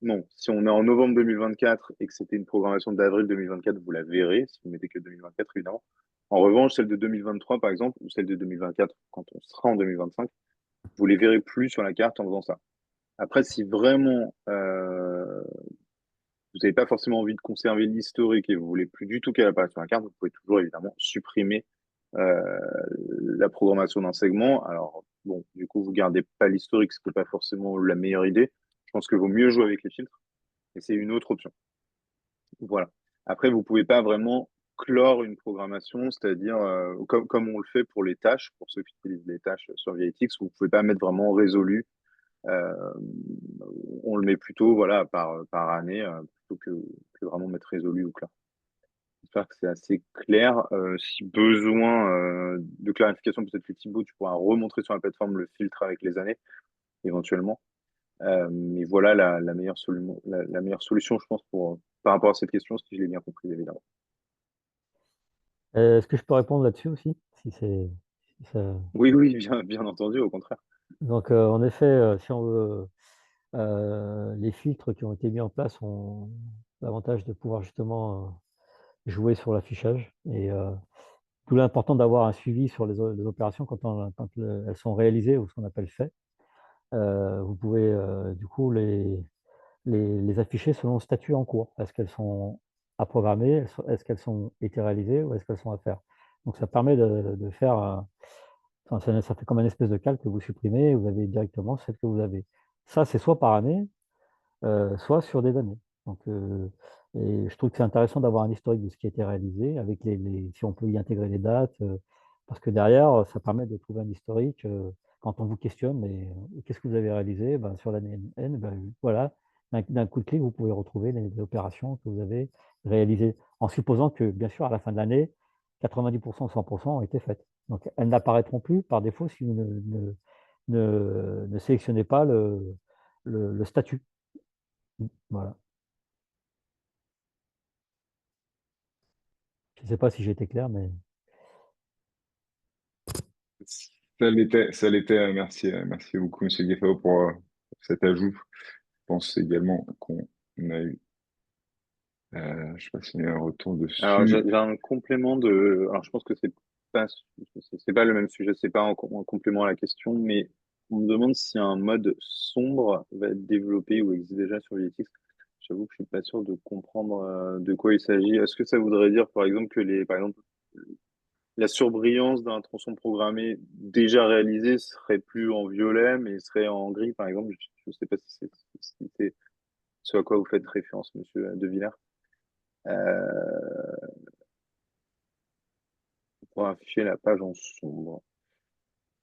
non, si on est en novembre 2024 et que c'était une programmation d'avril 2024, vous la verrez, si vous mettez que 2024, évidemment. En revanche, celle de 2023, par exemple, ou celle de 2024, quand on sera en 2025, vous les verrez plus sur la carte en faisant ça. Après, si vraiment vous n'avez pas forcément envie de conserver l'historique et vous voulez plus du tout qu'elle apparaisse sur la carte, vous pouvez toujours évidemment supprimer euh, la programmation d'un segment. Alors, bon, du coup, vous gardez pas l'historique, ce qui n'est pas forcément la meilleure idée. Je pense que vaut mieux jouer avec les filtres et c'est une autre option. Voilà. Après, vous pouvez pas vraiment clore une programmation, c'est-à-dire comme on le fait pour les tâches, pour ceux qui utilisent les tâches sur VITX, vous pouvez pas mettre vraiment résolu. Euh, on le met plutôt voilà par année plutôt que vraiment mettre résolu ou clair. J'espère que c'est assez clair. Si besoin de clarification, peut-être que Thibaut, tu pourras remontrer sur la plateforme le filtre avec les années, éventuellement. Mais voilà la meilleure solution, je pense, par rapport à cette question, si je l'ai bien compris, évidemment. est-ce que je peux répondre là-dessus aussi? Si ça... Oui, oui, bien entendu, au contraire. Donc, en effet, si on veut, les filtres qui ont été mis en place ont l'avantage de pouvoir justement jouer sur l'affichage et d'où l'important d'avoir un suivi sur les opérations quand elles sont réalisées ou ce qu'on appelle fait. Vous pouvez du coup les afficher selon le statut en cours. Est-ce qu'elles sont à programmer? Est-ce qu'elles sont été réalisées ou est-ce qu'elles sont à faire? Donc ça permet de faire, enfin, ça fait comme un espèce de calque que vous supprimez et vous avez directement celle que vous avez. Ça, c'est soit par année, soit sur des années. Donc, et je trouve que c'est intéressant d'avoir un historique de ce qui a été réalisé avec si on peut y intégrer les dates, parce que derrière, ça permet de trouver un historique, quand on vous questionne, mais qu'est-ce que vous avez réalisé? Ben, sur l'année N, ben, voilà, d'un coup de clic, vous pouvez retrouver les opérations que vous avez réalisées, en supposant que, bien sûr, à la fin de l'année, 90% ou 100% ont été faites. Donc, elles n'apparaîtront plus par défaut si vous ne sélectionnez pas le statut. Voilà. Je ne sais pas si j'ai été clair, mais Ça l'était. Merci beaucoup, Monsieur Gueffao, pour cet ajout. Je pense également qu'on a eu, je sais pas s'il y a un retour Alors, dessus. j'ai un complément de. Alors, je pense que pas, c'est pas le même sujet, c'est pas en complément à la question, mais on me demande si un mode sombre va être développé ou existe déjà sur VTX. J'avoue que je suis pas sûr de comprendre de quoi il s'agit. Est-ce que ça voudrait dire, par exemple, par exemple, la surbrillance d'un tronçon programmé déjà réalisé serait plus en violet, mais serait en gris, par exemple? Je sais pas si c'est ce à quoi vous faites référence, Monsieur De Villers. Euh, pour afficher la page en sombre.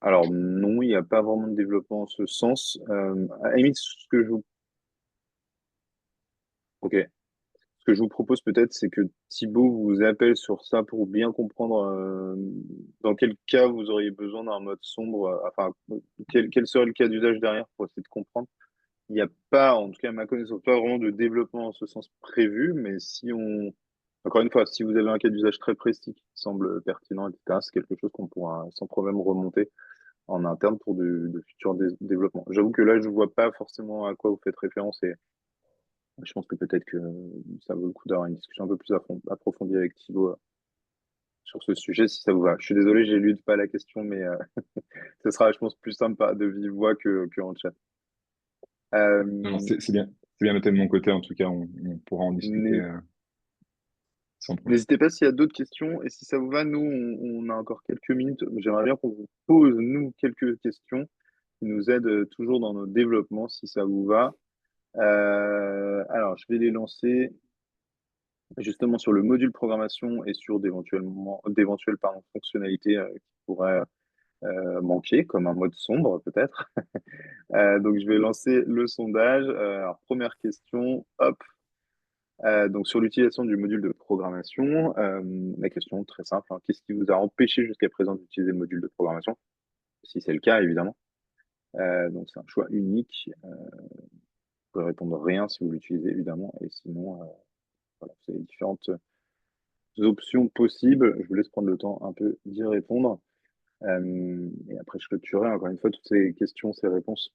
Alors non, il n'y a pas vraiment de développement en ce sens. À la limite, ok. Ce que je vous propose peut-être, c'est que Thibaut vous appelle sur ça pour bien comprendre dans quel cas vous auriez besoin d'un mode sombre. Enfin, quel serait le cas d'usage derrière pour essayer de comprendre. Il n'y a pas, en tout cas à ma connaissance, pas vraiment de développement en ce sens prévu, mais encore une fois, si vous avez un cas d'usage très précis qui semble pertinent, etc., c'est quelque chose qu'on pourra sans problème remonter en interne pour de futurs développements. J'avoue que là, je ne vois pas forcément à quoi vous faites référence et je pense que peut-être que ça vaut le coup d'avoir une discussion un peu plus approfondie avec Thibaut sur ce sujet, si ça vous va. Je suis désolé, j'élude pas la question, mais ce sera, je pense, plus simple de vive voix que en chat. Non, Euh, c'est bien noté de mon côté. En tout cas, on pourra en discuter n'hé- sans problème. N'hésitez pas s'il y a d'autres questions et si ça vous va, nous, on a encore quelques minutes. J'aimerais bien qu'on vous pose, nous, quelques questions qui nous aident toujours dans nos développements, si ça vous va. Alors, je vais les lancer justement sur le module programmation et sur d'éventuelles fonctionnalités qui pourraient manqué, comme un mode sombre peut-être. Donc je vais lancer le sondage. Alors, première question, hop. Donc sur l'utilisation du module de programmation, la question très simple, hein, qu'est-ce qui vous a empêché jusqu'à présent d'utiliser le module de programmation? Si c'est le cas, évidemment. Donc c'est un choix unique. Vous pouvez répondre rien si vous l'utilisez, évidemment. Et sinon, voilà, vous avez différentes options possibles. Je vous laisse prendre le temps un peu d'y répondre. Et après, je clôturerai. Encore une fois, toutes ces questions, ces réponses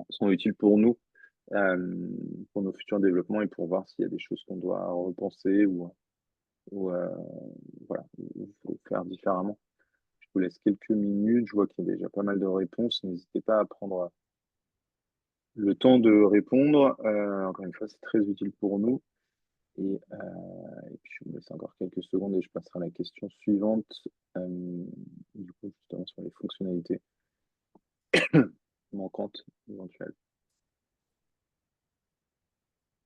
sont utiles pour nous, pour nos futurs développements et pour voir s'il y a des choses qu'on doit repenser ou voilà, ou faire différemment. Je vous laisse quelques minutes. Je vois qu'il y a déjà pas mal de réponses. N'hésitez pas à prendre le temps de répondre. Encore une fois, c'est très utile pour nous. Et puis, je vous laisse encore quelques secondes et je passerai à la question suivante, du coup, justement sur les fonctionnalités manquantes éventuelles.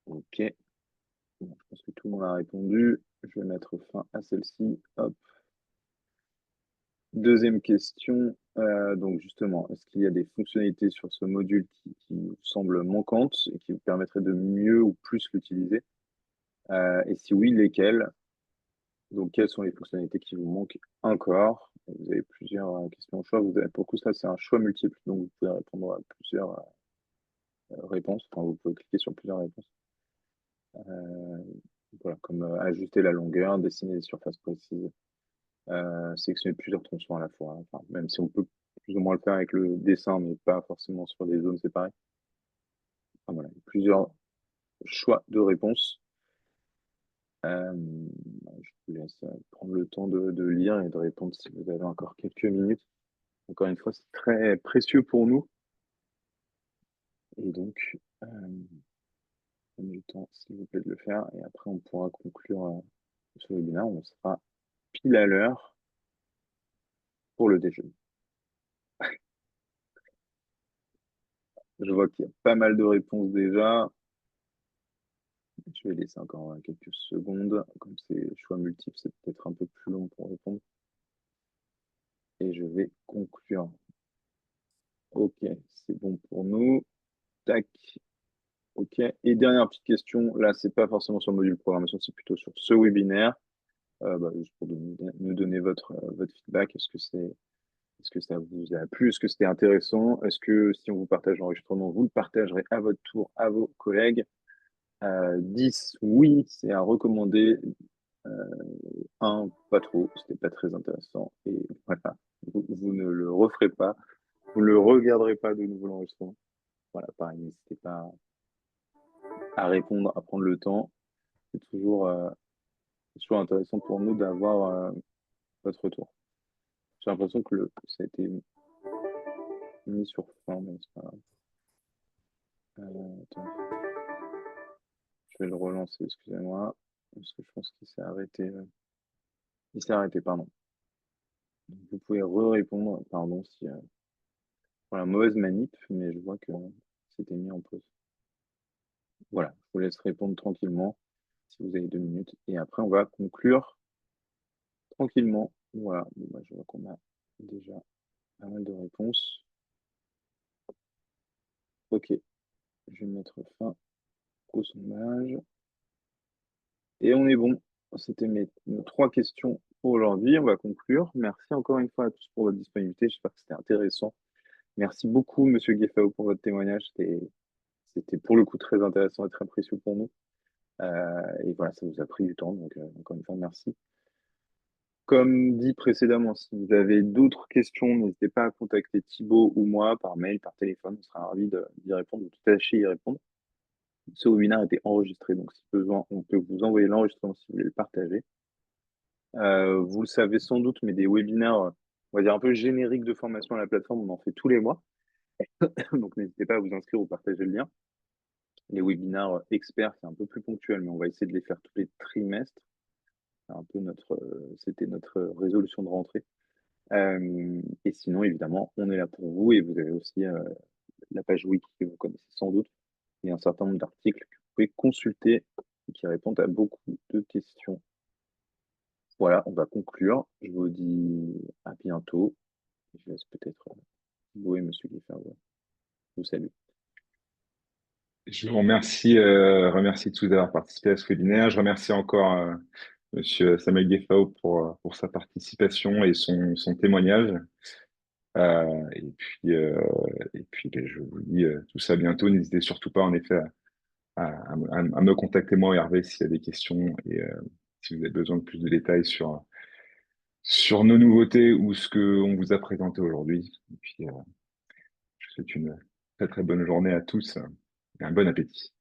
Ok, bon, je pense que tout le monde a répondu. Je vais mettre fin à celle-ci. Hop. Deuxième question. Donc justement, est-ce qu'il y a des fonctionnalités sur ce module qui vous semblent manquantes et qui vous permettraient de mieux ou plus l'utiliser? Et si oui, lesquelles? Donc, quelles sont les fonctionnalités qui vous manquent encore? Vous avez plusieurs questions au choix. Pour le coup, ça, c'est un choix multiple. Donc, vous pouvez répondre à plusieurs réponses. Enfin, vous pouvez cliquer sur plusieurs réponses. Euh, voilà, comme ajuster la longueur, dessiner des surfaces précises, sélectionner plusieurs tronçons à la fois. Enfin, même si on peut plus ou moins le faire avec le dessin, mais pas forcément sur des zones séparées. Enfin, voilà, plusieurs choix de réponses. Je vous laisse prendre le temps de lire et de répondre si vous avez encore quelques minutes. Encore une fois, c'est très précieux pour nous. Et donc, prenez le temps, s'il vous plaît, de le faire. Et après, on pourra conclure ce webinaire. On sera pile à l'heure pour le déjeuner. Je vois qu'il y a pas mal de réponses déjà. Je vais laisser encore quelques secondes. Comme c'est choix multiple, c'est peut-être un peu plus long pour répondre. Et je vais conclure. Ok, c'est bon pour nous. Tac. Ok. Et dernière petite question. Là, c'est pas forcément sur le module programmation, c'est plutôt sur ce webinaire. Juste pour nous donner votre feedback. Est-ce que ça vous a plu? Est-ce que c'était intéressant? Est-ce que si on vous partage l'enregistrement, vous le partagerez à votre tour à vos collègues? 10, oui, c'est à recommander. 1, pas trop, c'était pas très intéressant. Et voilà, vous ne le referez pas. Vous ne le regarderez pas de nouveau l'enregistrement. Voilà, pareil, n'hésitez pas à répondre, à prendre le temps. C'est toujours intéressant pour nous d'avoir votre retour. J'ai l'impression que ça a été mis sur fin, mais c'est pas grave. Attends, je vais le relancer, excusez-moi, parce que je pense qu'il s'est arrêté. Il s'est arrêté, pardon. Donc, vous pouvez répondre, pardon, si pour la mauvaise manip, mais je vois que c'était mis en pause. Voilà, je vous laisse répondre tranquillement si vous avez 2 minutes, et après on va conclure tranquillement. Voilà, bon, bah, je vois qu'on a déjà pas mal de réponses. Ok, je vais mettre fin au sondage. Et on est bon. C'était nos 3 questions pour aujourd'hui. On va conclure. Merci encore une fois à tous pour votre disponibilité. J'espère que c'était intéressant. Merci beaucoup, Monsieur Gueffao, pour votre témoignage. C'était pour le coup très intéressant et très précieux pour nous. Et voilà, ça vous a pris du temps. Donc, encore une fois, merci. Comme dit précédemment, si vous avez d'autres questions, n'hésitez pas à contacter Thibaut ou moi par mail, par téléphone. On sera ravis d'y répondre, de tout tâcher y répondre. Ce webinaire a été enregistré, donc si besoin, on peut vous envoyer l'enregistrement si vous voulez le partager. Vous le savez sans doute, mais des webinaires, on va dire un peu génériques de formation à la plateforme, on en fait tous les mois. Donc n'hésitez pas à vous inscrire ou partager le lien. Les webinaires experts, c'est un peu plus ponctuel, mais on va essayer de les faire tous les trimestres. C'était notre résolution de rentrée. Et sinon, évidemment, on est là pour vous et vous avez aussi la page wiki que vous connaissez sans doute. Il y a un certain nombre d'articles que vous pouvez consulter et qui répondent à beaucoup de questions. Voilà, on va conclure. Je vous dis à bientôt. je laisse peut-être vous et Monsieur Guiffard vous saluer. Je vous remercie tous d'avoir participé à ce webinaire. Je remercie encore Monsieur Samuel Gueffao pour sa participation et son témoignage. Et puis, ben, je vous dis tout ça bientôt. N'hésitez surtout pas, en effet, à me contacter, moi, Hervé, s'il y a des questions et si vous avez besoin de plus de détails sur nos nouveautés ou ce qu'on vous a présenté aujourd'hui. Et puis, je vous souhaite une très, très bonne journée à tous et un bon appétit.